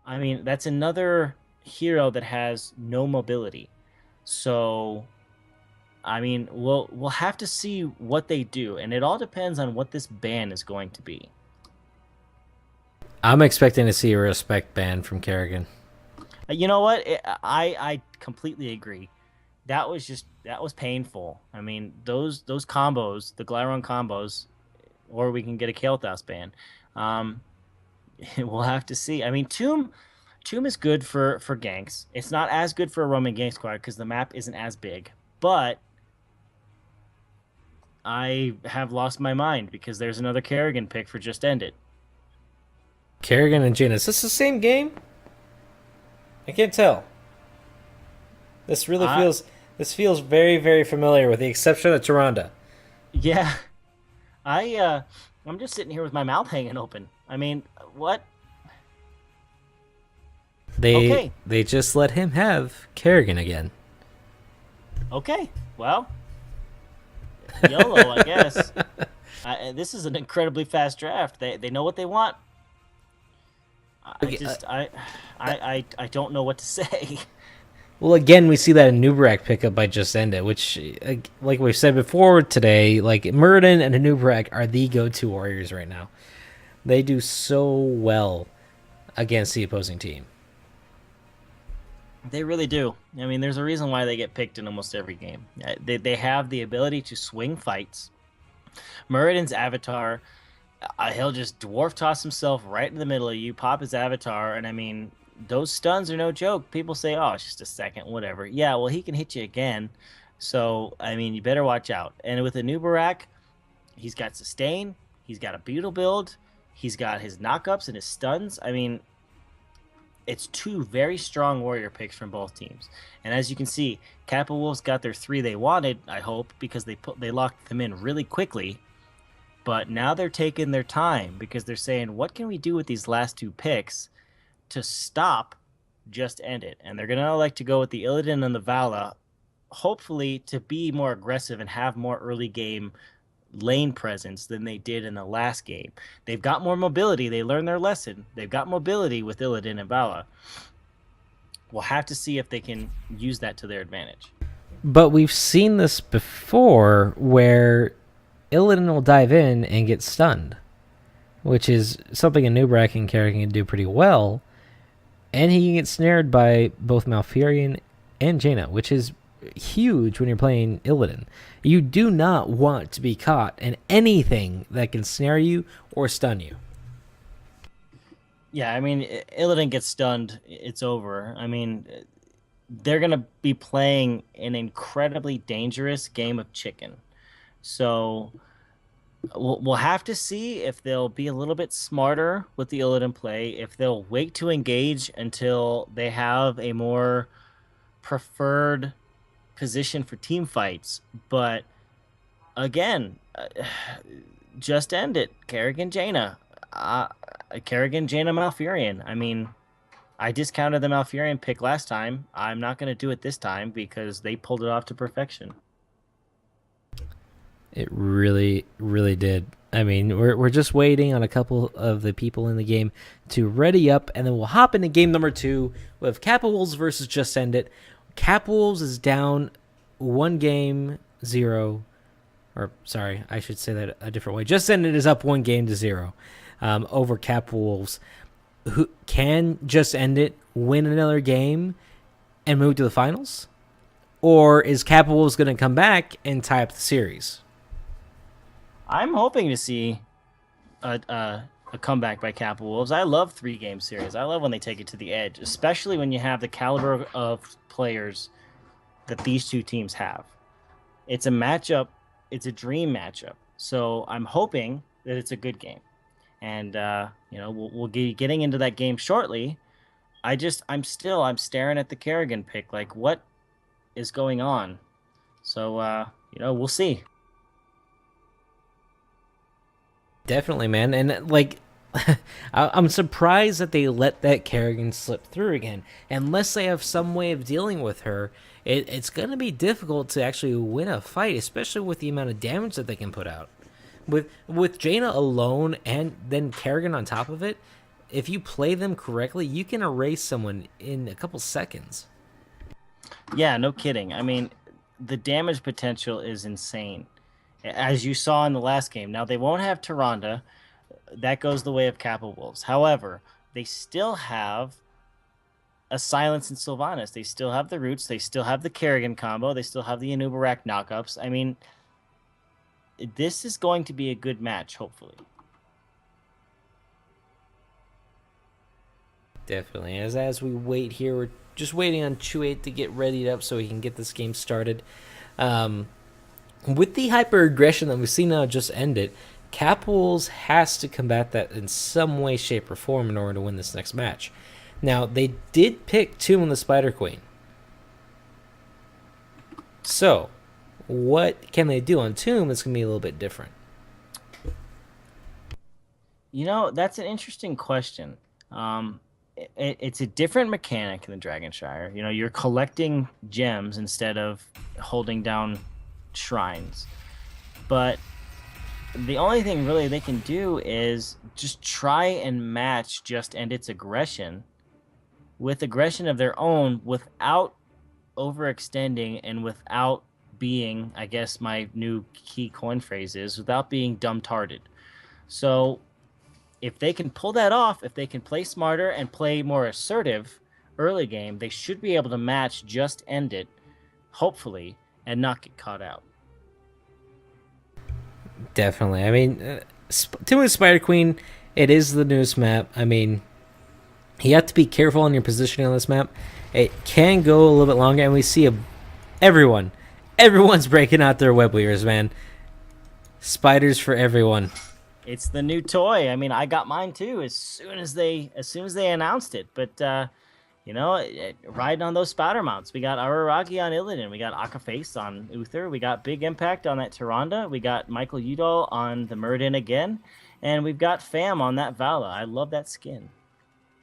I mean, that's another hero that has no mobility. So, I mean, we'll have to see what they do, and it all depends on what this ban is going to be. I'm expecting to see a respect ban from Kerrigan. You know what? I completely agree. That was painful. I mean, those combos, the Glyron combos, or we can get a Kael'thas ban. Um, we'll have to see. I mean, Tomb is good for ganks. It's not as good for a roaming gank squad because the map isn't as big. But I have lost my mind because there's another Kerrigan pick for Just End It. Kerrigan and Jin. Is this the same game? I can't tell. This really I feels this feels very, very familiar with the exception of Tyrande. Yeah, I I'm just sitting here with my mouth hanging open. I mean, what? They Okay, they just let him have Kerrigan again. okay. Well, YOLO, I guess. This is an incredibly fast draft. They know what they want. I Okay, just I don't know what to say. well, again, we see that in Nubarak pickup by Just End It, which, like we've said before today, like Muradin and Nubarak are the go-to warriors right now. They do so well against the opposing team. They really do. I mean, there's a reason why they get picked in almost every game. They have the ability to swing fights. Muradin's avatar, he'll just dwarf toss himself right in the middle of you, pop his avatar, and I mean, those stuns are no joke. People say, "Oh, it's just a second, whatever." Yeah, well, he can hit you again. So, I mean, you better watch out. And with a new Barak, he's got sustain, he's got a beetle build, he's got his knockups and his stuns. I mean, it's two very strong warrior picks from both teams. And as you can see, Kappa Wolves got their three they wanted, I hope, because they locked them in really quickly. But now they're taking their time because they're saying, what can we do with these last two picks to stop Just End It? And they're gonna like to go with the Illidan and the Vala, hopefully to be more aggressive and have more early game lane presence than they did in the last game. They've got more mobility. They learned their lesson. They've got mobility with Illidan and Vala. We'll have to see if they can use that to their advantage. But we've seen this before where Illidan will dive in and get stunned, which is something a Nubarak and Kerrigan can do pretty well. And he can get snared by both Malfurion and Jaina, which is huge when you're playing Illidan. You do not want to be caught in anything that can snare you or stun you. Yeah, I mean, Illidan gets stunned, it's over. I mean, they're going to be playing an incredibly dangerous game of chicken. So we'll have to see if they'll be a little bit smarter with the Illidan play, if they'll wait to engage until they have a more preferred position for team fights. But again, just end it. Kerrigan Jaina. Kerrigan Jaina Malfurion. I mean, I discounted the Malfurion pick last time. I'm not going to do it this time because they pulled it off to perfection. It really, really did. I mean, we're just waiting on a couple of the people in the game to ready up, and then we'll hop into game number 2 with Kappa Wolves versus Just End It. Kappa Wolves is down 1-0, or sorry, I should say that a different way. Just End It is up 1-0 over Kappa Wolves. Who can Just End It win another game and move to the finals, or is Kappa Wolves going to come back and tie up the series? I'm hoping to see a comeback by Kappa Wolves. I love 3 game series. I love when they take it to the edge, especially when you have the caliber of players that these two teams have. It's a matchup. It's a dream matchup. So I'm hoping that it's a good game. And we'll be getting into that game shortly. I'm staring at the Kerrigan pick. Like, what is going on? So we'll see. Definitely, man. And like, I'm surprised that they let that Kerrigan slip through again. Unless they have some way of dealing with her, it's going to be difficult to actually win a fight, especially with the amount of damage that they can put out. With Jaina alone and then Kerrigan on top of it, if you play them correctly, you can erase someone in a couple seconds. Yeah, no kidding. I mean, the damage potential is insane, as you saw in the last game. Now, they won't have Tyrande. That goes the way of Kappa Wolves. However, they still have a Silence in Sylvanas. They still have the Roots. They still have the Kerrigan combo. They still have the Anubarak knockups. I mean, this is going to be a good match, hopefully. Definitely. As we wait here, we're just waiting on Chew8 to get readied up so we can get this game started. With the hyper aggression that we've seen now just ended, Kappa Wolves has to combat that in some way, shape, or form in order to win this next match. Now, they did pick Tomb and the Spider Queen. So, what can they do on Tomb that's going to be a little bit different? You know, that's an interesting question. It's a different mechanic in the Dragonshire. You know, you're collecting gems instead of holding down shrines. But the only thing really they can do is just try and match Just End Its aggression with aggression of their own without overextending and without being, I guess my new key coin phrase is, without being dumb-tarded. So if they can pull that off, if they can play smarter and play more assertive early game, they should be able to match Just End It, hopefully, and not get caught out. Definitely. I mean, Tomb of Spider Queen, it is the newest map. I mean, you have to be careful on your positioning on this map. It can go a little bit longer, and we see everyone's breaking out their web weavers, man. Spiders for everyone. It's the new toy. I mean, I got mine too as soon as they announced it. But you know, riding on those spider mounts. We got Araragi on Illidan. We got Akaface on Uther. We got Big Impact on that Tyrande. We got Michael Udall on the Muradin again. And we've got Fam on that Vala. I love that skin.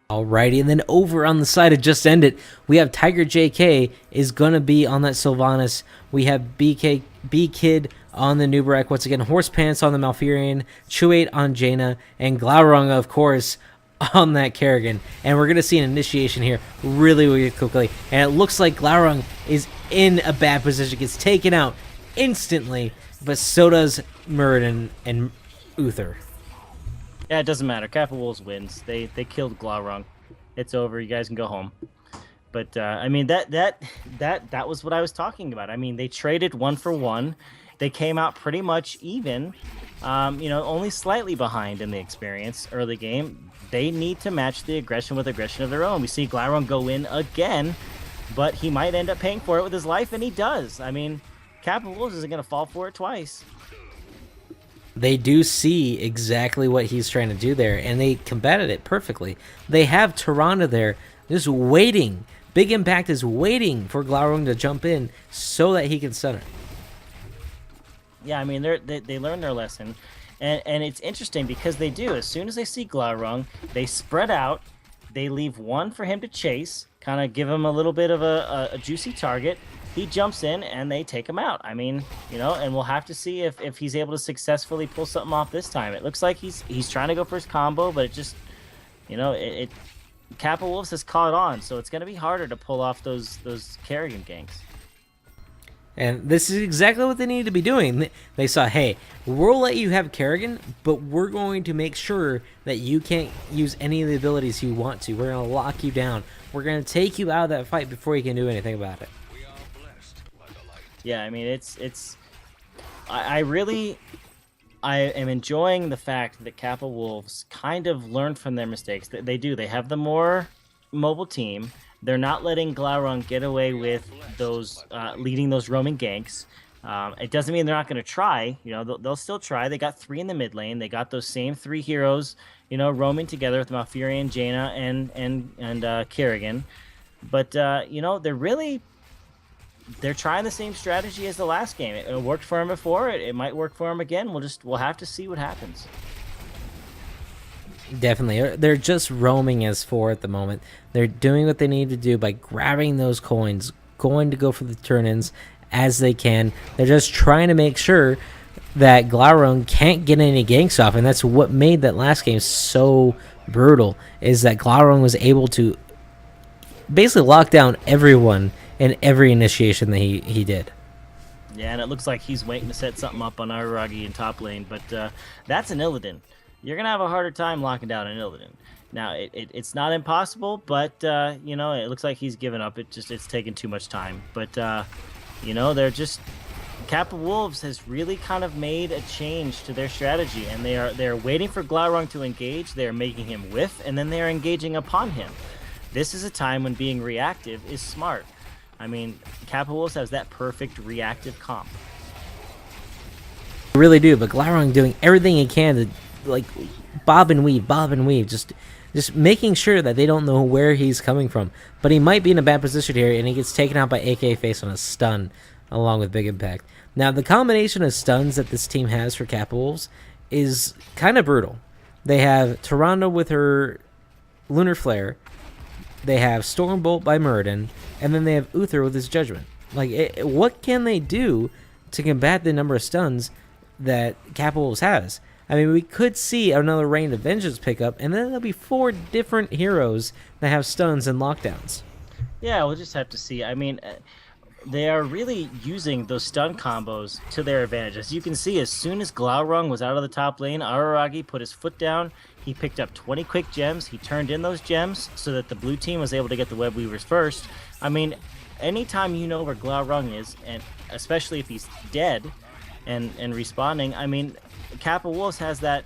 Alrighty, and then over on the side of Just End It, we have Tiger JK is going to be on that Sylvanas. We have B-Kid on the Nubarak. Once again, Horse Pants on the Malfurion, Chew8 on Jaina, and Glaurung, of course, on that Kerrigan. And we're going to see an initiation here really, really quickly. And it looks like Glaurung is in a bad position, gets taken out instantly, but so does Muradin and Uther. Yeah, it doesn't matter. Kappa Wolves wins. They killed Glaurung. It's over. You guys can go home. But I mean that was what I was talking about. I mean, they traded 1-for-1. They came out pretty much even. You know, only slightly behind in the experience early game. They need to match the aggression with aggression of their own. We see Glaurung go in again, but he might end up paying for it with his life, and he does. I mean, Kappa Wolves isn't going to fall for it twice. They do see exactly what he's trying to do there, and they combated it perfectly. They have Tyrande there just waiting. Big Impact is waiting for Glaurung to jump in so that he can stun her. Yeah, I mean, they learned their lesson. And it's interesting because they do. As soon as they see Glaurung, they spread out. They leave one for him to chase, kind of give him a little bit of a juicy target. He jumps in, and they take him out. I mean, you know, and we'll have to see if he's able to successfully pull something off this time. It looks like he's trying to go for his combo, but it just, you know, Kappa Wolves has caught on, so it's going to be harder to pull off those Kerrigan ganks. And this is exactly what they need to be doing. They saw, hey, we'll let you have Kerrigan, but we're going to make sure that you can't use any of the abilities you want to. We're going to lock you down. We're going to take you out of that fight before you can do anything about it. Yeah, I mean, I am enjoying the fact that Kappa Wolves kind of learned from their mistakes. They do. They have the more mobile team. They're not letting Glaurung get away with those leading those roaming ganks. It doesn't mean they're not going to try. You know, they'll still try. They got 3 in the mid lane. They got those same 3 heroes, you know, roaming together with Malfurion, Jaina, and Kerrigan. But you know, they're trying the same strategy as the last game. It worked for them before. It might work for them again. We'll have to see what happens. Definitely. They're just roaming as 4 at the moment. They're doing what they need to do by grabbing those coins, going to go for the turn-ins as they can. They're just trying to make sure that Glaurung can't get any ganks off, and that's what made that last game so brutal is that Glaurung was able to basically lock down everyone in every initiation that he did. Yeah, and it looks like he's waiting to set something up on Araragi in top lane, but that's an Illidan. You're going to have a harder time locking down an Illidan. Now, it's not impossible, but, you know, it looks like he's given up. It's taking too much time. But, you know, they're just... Kappa Wolves has really kind of made a change to their strategy, and they're waiting for Glaurung to engage. They're making him whiff, and then they're engaging upon him. This is a time when being reactive is smart. I mean, Kappa Wolves has that perfect reactive comp. They really do, but Glaurung doing everything he can to, like, bob and weave, just making sure that they don't know where he's coming from. But he might be in a bad position here, and he gets taken out by AK Face on a stun, along with Big Impact. Now, the combination of stuns that this team has for Kappa Wolves is kind of brutal. They have Tyrande with her Lunar Flare, they have Stormbolt by Muradin, and then they have Uther with his Judgment. Like, what can they do to combat the number of stuns that Kappa Wolves has? I mean, we could see another Rain of Vengeance pick up, and then there'll be 4 different heroes that have stuns and lockdowns. Yeah, we'll just have to see. I mean, they are really using those stun combos to their advantage. As you can see, as soon as Glaurung was out of the top lane, Araragi put his foot down. He picked up 20 quick gems. He turned in those gems so that the blue team was able to get the web weavers first. I mean, anytime you know where Glaurung is, and especially if he's dead and respawning, I mean, Kappa Wolves has that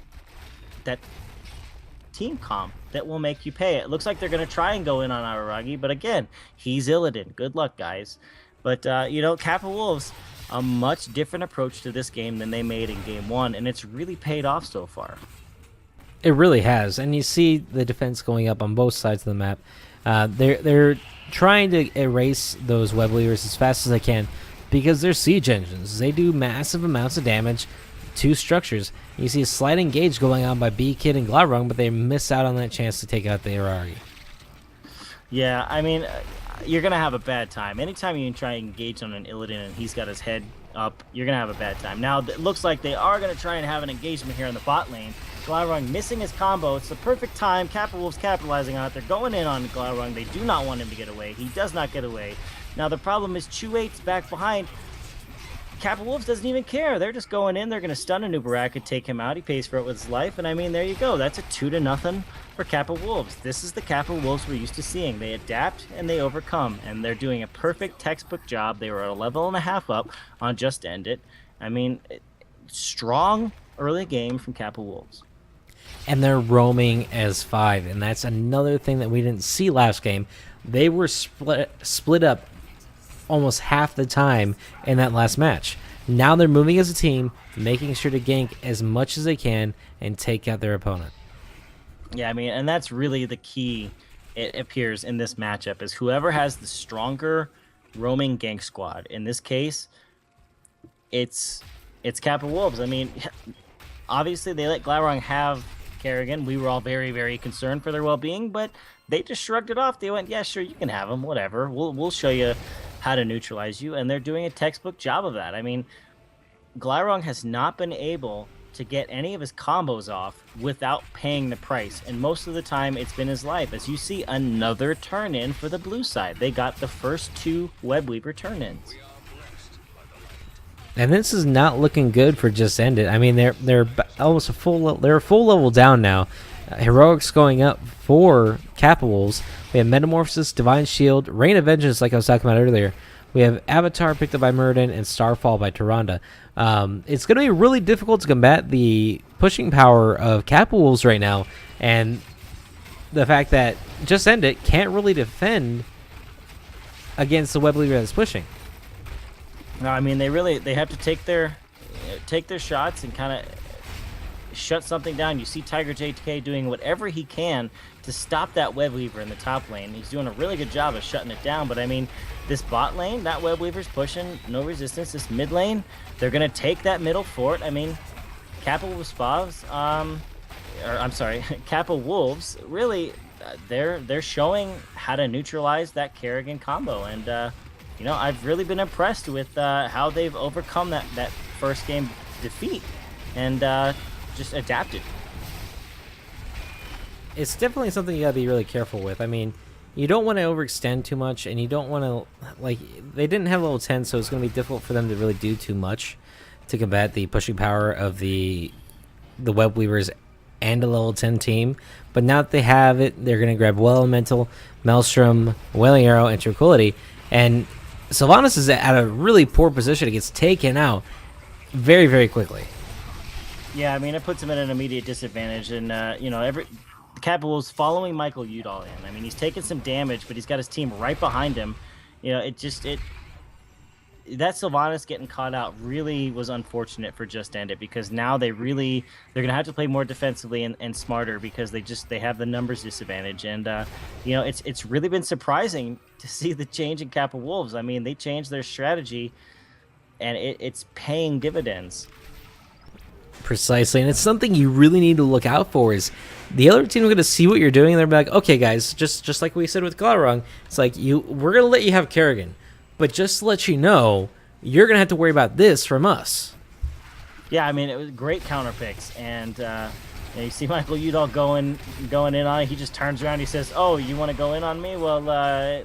team comp that will make you pay. It looks like they're going to try and go in on Araragi, but again, he's Illidan. Good luck, guys. But, you know, Kappa Wolves, a much different approach to this game than they made in Game 1, and it's really paid off so far. It really has, and you see the defense going up on both sides of the map. They're trying to erase those web weavers as fast as they can because they're siege engines. They do massive amounts of damage to structures. You see a slight engage going on by B-Kid and Glaurung, but they miss out on that chance to take out the Arari. Yeah, I mean, you're going to have a bad time. Anytime you try and engage on an Illidan and he's got his head up, you're going to have a bad time. Now, it looks like they are going to try and have an engagement here in the bot lane. Glaurung missing his combo. It's the perfect time. Kappa Wolves capitalizing on it. They're going in on Glaurung. They do not want him to get away. He does not get away. Now, the problem is Chu8's back behind. Kappa Wolves doesn't even care. They're just going in. They're going to stun a Nubarak and take him out. He pays for it with his life. And I mean, there you go. That's a 2-0 for Kappa Wolves. This is the Kappa Wolves we're used to seeing. They adapt and they overcome. And they're doing a perfect textbook job. They were a level and a half up on Just End It. I mean, strong early game from Kappa Wolves. And they're roaming as 5. And that's another thing that we didn't see last game. They were split up almost half the time in that last match. Now they're moving as a team, making sure to gank as much as they can and take out their opponent. Yeah, I mean, and that's really the key, it appears, in this matchup, is whoever has the stronger roaming gank squad. In this case, it's Kappa Wolves. I mean, obviously they let Glaurung have Kerrigan. We were all very, very concerned for their well-being, but they just shrugged it off. They went, yeah, sure, you can have him, whatever. We'll show you how to neutralize you, and they're doing a textbook job of that. I mean, Glaurung has not been able to get any of his combos off without paying the price, and most of the time it's been his life. As you see, another turn-in for the blue side. They got the first 2 Web Weaver turn-ins. And this is not looking good for Just End It. I mean, they're almost a full level down now. Heroics going up for Kappa Wolves. We have Metamorphosis, Divine Shield, Rain of Vengeance, like I was talking about earlier. We have Avatar picked up by Muradin and Starfall by Tyrande. It's going to be really difficult to combat the pushing power of Kappa Wolves right now, and the fact that Just End It can't really defend against the web leader that's pushing. No, I mean, they have to take their shots and kind of shut something down. You see Tiger JK doing whatever he can to stop that web weaver in the top lane. He's doing a really good job of shutting it down, but I mean, this bot lane, that web weaver's pushing, no resistance. This mid lane, they're going to take that middle fort. I mean, Kappa Wolves, really, they're showing how to neutralize that Kerrigan combo, and you know, I've really been impressed with how they've overcome that first game defeat and just adapted. it's definitely something you gotta be really careful with. I mean, you don't want to overextend too much, and you don't want to, like, they didn't have level 10, so it's going to be difficult for them to really do too much to combat the pushing power of the web weavers and a level 10 team. But now that they have it, they're going to grab Well Elemental, Maelstrom, Wailing Arrow, and Tranquility, and Sylvanas is at a really poor position. It gets taken out very, very quickly. Yeah, I mean, it puts him at an immediate disadvantage, and Kappa was following Michael Udall in. I mean, he's taking some damage, but he's got his team right behind him. That Sylvanas getting caught out really was unfortunate for Just End It, because now they're gonna have to play more defensively and smarter, because they have the numbers disadvantage. And it's really been surprising to see the change in Kappa Wolves. I mean, they changed their strategy, and it's paying dividends. Precisely, and it's something you really need to look out for. Is the other team going to see what you're doing, and they're like, okay, guys, just like we said with Glarong, it's like, we're going to let you have Kerrigan, but just to let you know, you're going to have to worry about this from us. Yeah, I mean, it was great counter picks, and you see Michael Udall going in on it. He just turns around, he says, "Oh, you want to go in on me? Well,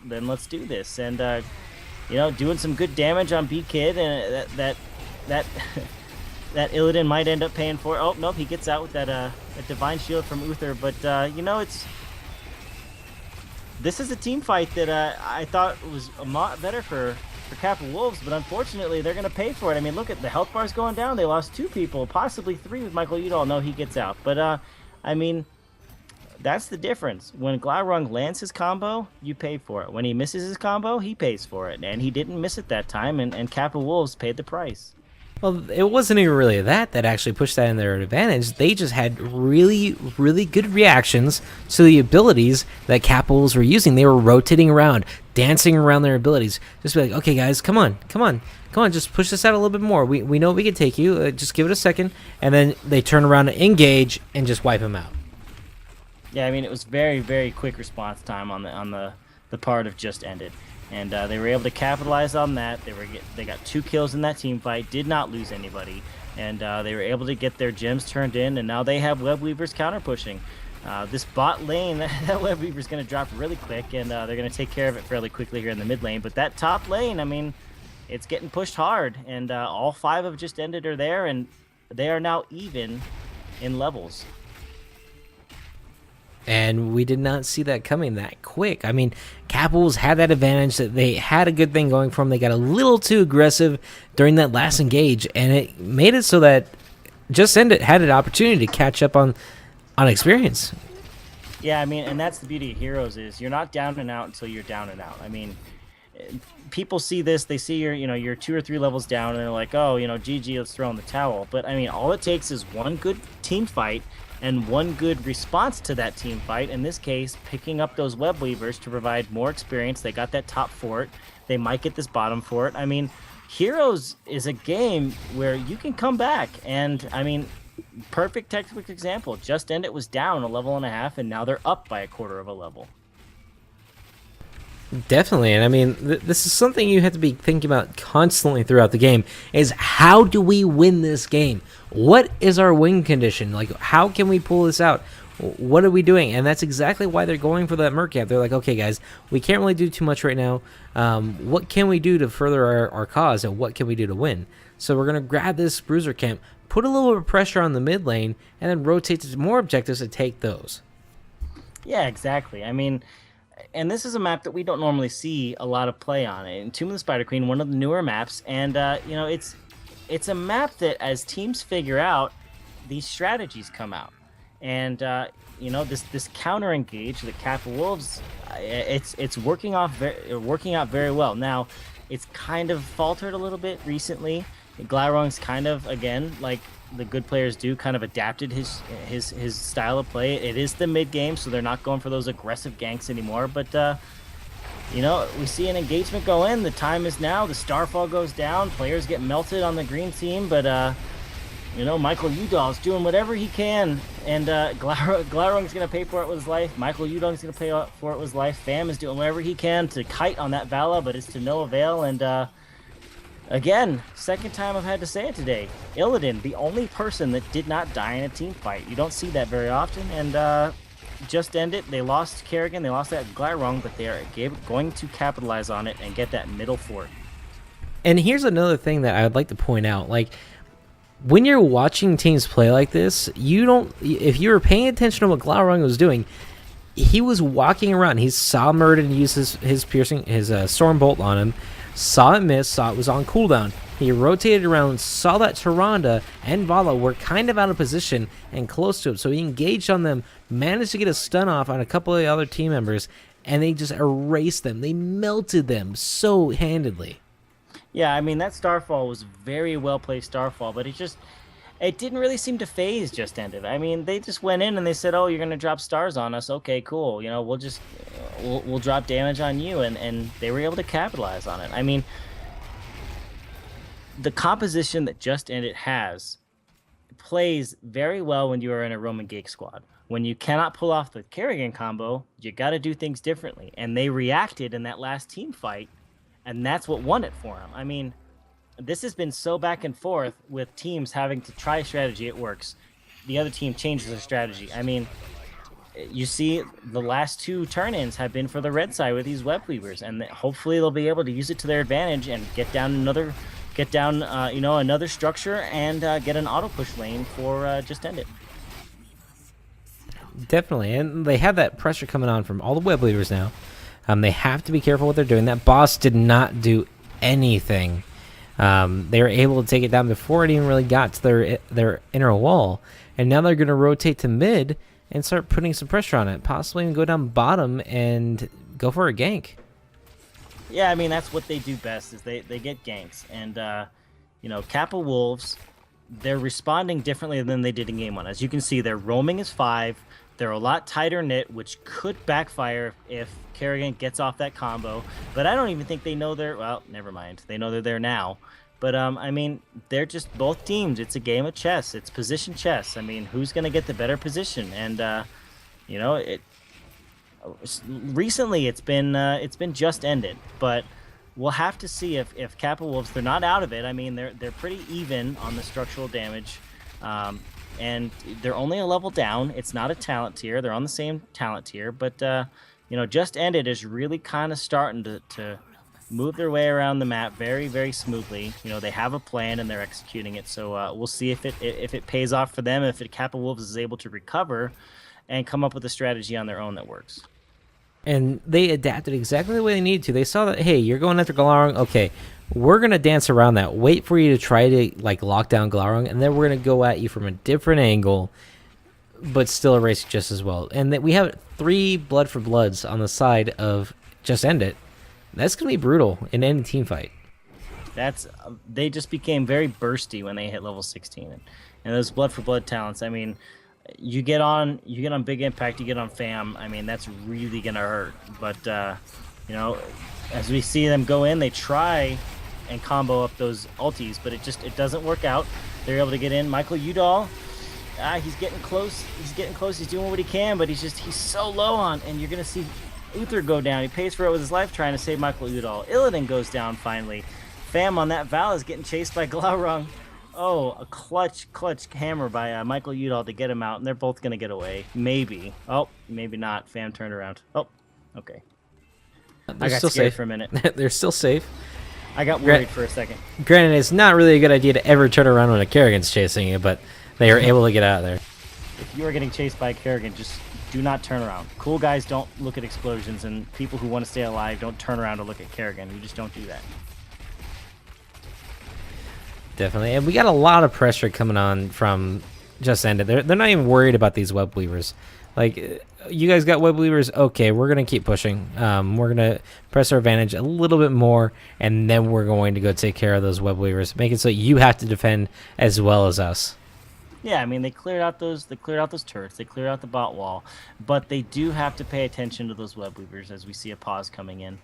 then let's do this." And doing some good damage on B Kid, and that that Illidan might end up paying for. Oh, nope, he gets out with that Divine Shield from Uther. But, this is a team fight that I thought was a lot better for Kappa Wolves, but unfortunately, they're going to pay for it. I mean, look at the health bars going down. They lost 2 people, possibly 3 with Michael Udall. No, he gets out. But, I mean, that's the difference. When Glarong lands his combo, you pay for it. When he misses his combo, he pays for it. And he didn't miss it that time, and Kappa Wolves paid the price. Well, it wasn't even really that actually pushed that in their advantage. They just had really, really good reactions to the abilities that Kappa Wolves were using. They were rotating around, dancing around their abilities. Just be like, okay, guys, come on, just push this out a little bit more. We know we can take you. Just give it a second. And then they turn around and engage and just wipe him out. Yeah, I mean, it was very, very quick response time on the part of Just Ended. And they were able to capitalize on that. They got 2 kills in that team fight, did not lose anybody, and they were able to get their gems turned in. And now they have Web Weavers counter pushing. This bot lane, that Web Weaver's going to drop really quick, and they're going to take care of it fairly quickly here in the mid lane. But that top lane, I mean, it's getting pushed hard, and all 5 of Just Ended are there, and they are now even in levels. And we did not see that coming that quick. I mean, Kappa Wolves had that advantage, that they had a good thing going for them. They got a little too aggressive during that last engage, and it made it so that Just End It had an opportunity to catch up on experience. Yeah, I mean, and that's the beauty of Heroes, is you're not down and out until you're down and out. I mean, people see this, they see you're 2 or 3 levels down, and they're like, oh, GG, let's throw in the towel. But I mean, all it takes is one good team fight and one good response to that team fight. In this case, picking up those Web Weavers to provide more experience. They got that top fort. They might get this bottom fort. I mean, Heroes is a game where you can come back. And, I mean, perfect textbook example. Just End It was down 1.5 levels, and now they're up by 1/4 of a level. Definitely, and I mean, this is something you have to be thinking about constantly throughout the game, is how do we win this game? What is our win condition? Like, how can we pull this out? What are we doing? And that's exactly why they're going for that Merc Cap. They're like, okay, guys, we can't really do too much right now. What can we do to further our cause, and what can we do to win? So we're going to grab this Bruiser Camp, put a little bit of pressure on the mid lane, and then rotate to more objectives to take those. Yeah, exactly. I mean, and this is a map that we don't normally see a lot of play on. In Tomb of the Spider Queen, one of the newer maps, and it's a map that as teams figure out, these strategies come out. And this counter engage that Kappa Wolves, it's working out very well. Now, it's kind of faltered a little bit recently. Glarong's kind of, again, like the good players do, kind of adapted his style of play. It is the mid game, so they're not going for those aggressive ganks anymore. But we see an engagement go in. The time is now. The Starfall goes down. Players get melted on the green team, but Michael Udall's doing whatever he can, and Glarong's going to pay for it with his life. Michael Udall's going to pay for it with his life. Fam is doing whatever he can to kite on that Vala, but it's to no avail. And again, second time I've had to say it today, Illidan, the only person that did not die in a team fight. You don't see that very often, and just ended. They lost Kerrigan, they lost that Glyrong, but they are going to capitalize on it and get that middle fort. And here's another thing that I would like to point out. Like, when you're watching teams play like this, you don't. If you were paying attention to what Glaurung was doing, he was walking around. He saw Murden use his piercing, his storm bolt on him, saw it miss, saw it was on cooldown. He rotated around, saw that Tyrande and Vala were kind of out of position and close to him, so he engaged on them, managed to get a stun off on a couple of the other team members, and they just erased them. They melted them so handedly. Yeah, I mean, that Starfall was very well placed Starfall, but it didn't really seem to phase Just Ended. I mean, they just went in and they said, "Oh, you're going to drop stars on us. Okay, cool. You know, we'll drop damage on you," and they were able to capitalize on it. I mean, the composition that Just Ended has plays very well when you are in a Roman Gate squad. When you cannot pull off the Kerrigan combo, you got to do things differently. And they reacted in that last team fight, and that's what won it for them. I mean, this has been so back and forth with teams having to try a strategy. It works. The other team changes their strategy. I mean, you see the last two turn-ins have been for the red side with these web weavers, and hopefully they'll be able to use it to their advantage and get down another structure and get an auto push lane for Just End It. Definitely, and they have that pressure coming on from all the web leaders now. They have to be careful what they're doing. That boss did not do anything. They were able to take it down before it even really got to their inner wall, and now they're going to rotate to mid and start putting some pressure on it, possibly even go down bottom and go for a gank. Yeah, I mean, that's what they do best, is they get ganks. And, Kappa Wolves, they're responding differently than they did in Game 1. As you can see, their roaming is 5. They're a lot tighter knit, which could backfire if Kerrigan gets off that combo. But I don't even think they know well, never mind. They know they're there now. But, I mean, they're just both teams. It's a game of chess. It's position chess. I mean, who's going to get the better position? And, recently it's been Just Ended, but we'll have to see if Kappa Wolves, they're not out of it. I mean, they're pretty even on the structural damage, and they're only a level down. It's not a talent tier. They're on the same talent tier, but Just Ended is really kind of starting to move their way around the map very, very smoothly. They have a plan and they're executing it. So we'll see if it pays off for them, if Kappa Wolves is able to recover and come up with a strategy on their own that works. And they adapted exactly the way they needed to. They saw that, hey, you're going after Glaurung. Okay, we're going to dance around that. Wait for you to try to lock down Glaurung, and then we're going to go at you from a different angle, but still erase you just as well. And that we have 3 Blood for Bloods on the side of Just End It. That's going to be brutal in any team fight. They just became very bursty when they hit level 16. And those Blood for Blood talents, I mean, you get on Big Impact, you get on Fam, I mean, that's really gonna hurt. But as we see them go in, they try and combo up those ultis, but it doesn't work out. They're able to get in. Michael Udall, he's getting close, he's doing what he can, but he's so low on, and you're gonna see Uther go down. He pays for it with his life trying to save Michael Udall. Illidan goes down finally. Fam on that Val is getting chased by Glaurung. Oh, a clutch hammer by Michael Udall to get him out, and they're both going to get away. Maybe. Oh, maybe not. Fam turned around. Oh, okay. They're still safe for a minute. They're still safe. I got worried for a second. Granted, it's not really a good idea to ever turn around when a Kerrigan's chasing you, but they are able to get out of there. If you are getting chased by a Kerrigan, just do not turn around. Cool guys don't look at explosions, and people who want to stay alive don't turn around to look at Kerrigan. You just don't do that. Definitely, and we got a lot of pressure coming on from Just End It. They're not even worried about these web weavers. Like, you guys got web weavers, okay, we're gonna keep pushing. We're gonna press our advantage a little bit more, and then we're going to go take care of those web weavers, make it so you have to defend as well as us. Yeah, I mean, they cleared out those turrets, they cleared out the bot wall, but they do have to pay attention to those web weavers as we see a pause coming in.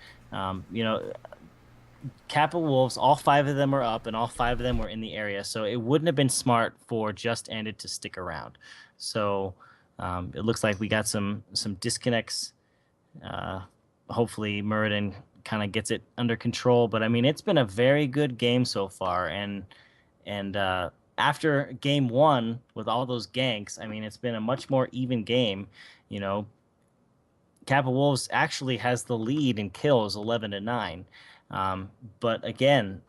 Kappa Wolves, all 5 of them are up, and all 5 of them were in the area, so it wouldn't have been smart for Just End It to stick around. So it looks like we got some disconnects. Hopefully Muradin kind of gets it under control, but I mean, it's been a very good game so far, and after game 1 with all those ganks, I mean, it's been a much more even game. You know, Kappa Wolves actually has the lead in kills 11-9. But again,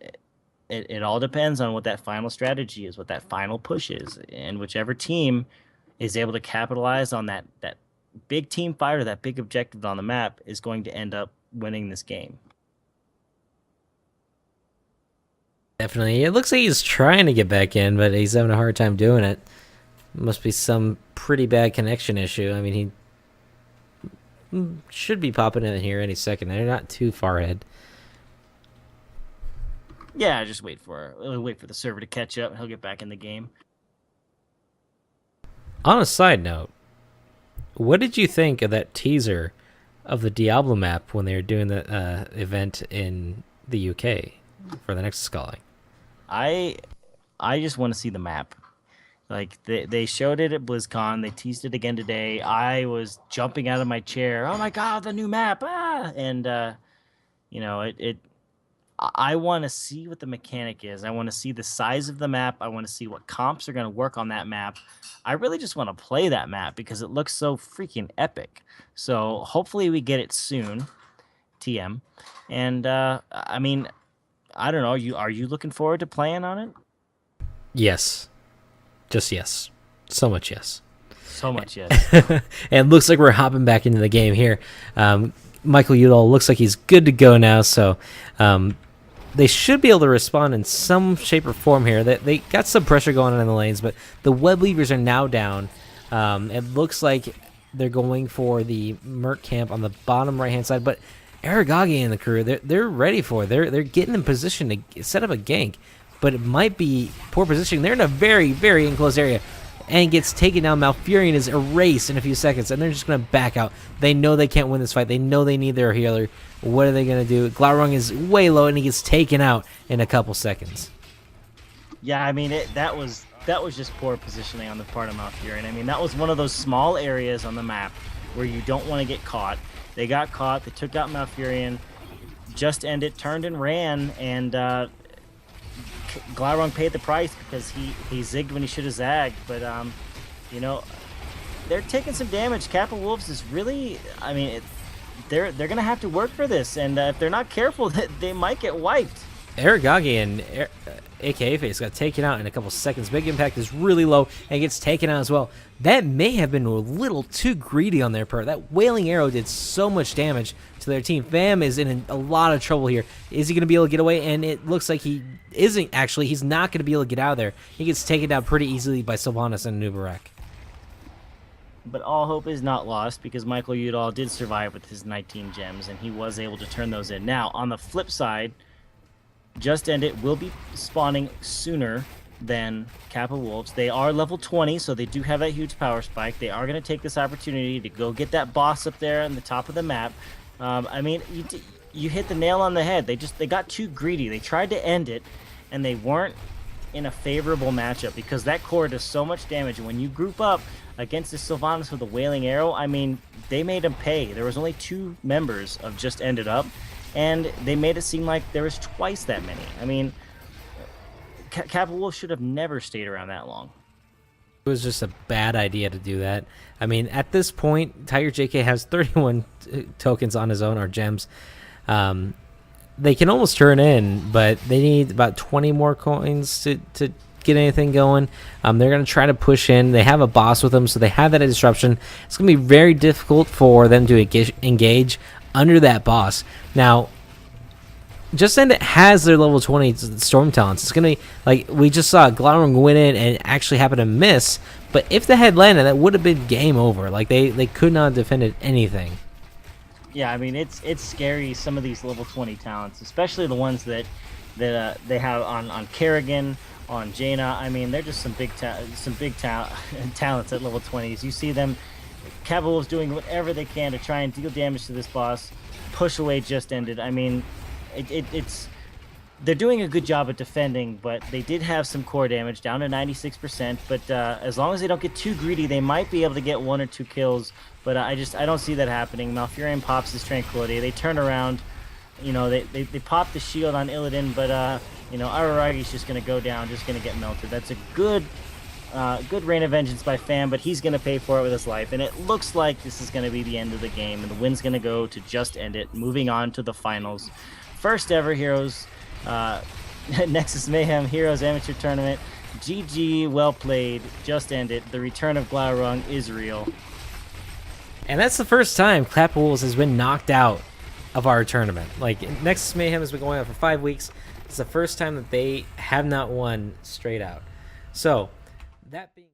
it all depends on what that final strategy is, what that final push is, and whichever team is able to capitalize on that big team fight or that big objective on the map is going to end up winning this game. Definitely. It looks like he's trying to get back in, but he's having a hard time doing it. Must be some pretty bad connection issue. I mean, he should be popping in here any second. They're not too far ahead. Yeah, just wait for the server to catch up and he'll get back in the game. On a side note, what did you think of that teaser of the Diablo map when they were doing the event in the UK for the Nexus Calling? I just want to see the map. Like they showed it at BlizzCon, they teased it again today. I was jumping out of my chair. Oh my god, the new map! Ah! And you know, I want to see what the mechanic is. I want to see the size of the map. I want to see what comps are going to work on that map. I really just want to play that map because it looks so freaking epic. So hopefully we get it soon, TM. And I mean, I don't know. Are you looking forward to playing on it? Yes. Just yes. So much yes. So much yes. And it looks like we're hopping back into the game here. Michael Udall looks like he's good to go now, so they should be able to respond in some shape or form here. They got some pressure going on in the lanes, but the web levers are now down. It looks like they're going for the Merc camp on the bottom right-hand side, but Aragagi and the crew, they're ready for it. They're getting in position to set up a gank, but it might be poor positioning. They're in a very, very enclosed area and gets taken down. Malfurion is erased in a few seconds, and they're just going to back out. They know they can't win this fight. They know they need their healer. What are they going to do? Glaurung is way low, and he gets taken out in a couple seconds. Yeah, I mean, that was just poor positioning on the part of Malfurion. I mean, that was one of those small areas on the map where you don't want to get caught. They got caught. They took out Malfurion. Just Ended, turned and ran, and Glaurung paid the price because he zigged when he should have zagged. But you know, they're taking some damage. Kappa Wolves is really, I mean, they're gonna have to work for this, and if they're not careful, they might get wiped. Aragagi and AKA Face got taken out in a couple seconds. Big Impact is really low and gets taken out as well. That may have been a little too greedy on their part. That Wailing Arrow did so much damage to their team. Fam is in a lot of trouble here. Is he going to be able to get away? And it looks like he isn't actually. He's not going to be able to get out of there. He gets taken down pretty easily by Sylvanas and Nubarak. But all hope is not lost because Michael Udall did survive with his 19 gems, and he was able to turn those in. Now, on the flip side, Just Ended will be spawning sooner than Kappa Wolves. They are level 20, so they do have that huge power spike. They are going to take this opportunity to go get that boss up there on the top of the map. I mean, you hit the nail on the head. They got too greedy. They tried to end it, and they weren't in a favorable matchup because that core does so much damage. And when you group up against the Sylvanas with the Wailing Arrow, I mean, they made them pay. There was only 2 members of Just Ended up, and they made it seem like there was twice that many. I mean, Kappa Wolf should have never stayed around that long. It was just a bad idea to do that. I mean, at this point, Tiger JK has 31 tokens on his own, or gems. They can almost turn in, but they need about 20 more coins to get anything going. They're going to try to push in. They have a boss with them, so they have that disruption. It's going to be very difficult for them to engage under that boss. Now, Just End It has their level 20 storm talents. It's going to be like we just saw Glaurung win in and actually happen to miss, but if they had landed, that would have been game over. Like they could not have defended anything. Yeah, I mean, it's scary, some of these level 20 talents, especially the ones that they have on Kerrigan, on Jaina. I mean, they're just some big talents at level 20s. You see them, Kappa Wolves doing whatever they can to try and deal damage to this boss, push away Just Ended. I mean, it's they're doing a good job at defending, but they did have some core damage down to 96%. But as long as they don't get too greedy, they might be able to get 1 or 2 kills. But I don't see that happening. Malfurion pops his Tranquility. They turn around. You know, they pop the shield on Illidan, but You know, Araragi's just going to go down, just going to get melted. That's a good Rain of Vengeance by Fam, but he's going to pay for it with his life. And it looks like this is going to be the end of the game, and the win's going to go to Just End It, moving on to the finals. First ever Heroes, Nexus Mayhem Heroes Amateur Tournament. GG, well played, Just End It. The return of Glaurung is real. And that's the first time Kappa Wolves has been knocked out of our tournament. Like, Nexus Mayhem has been going on for 5 weeks. It's the first time that they have not won straight out. So, that being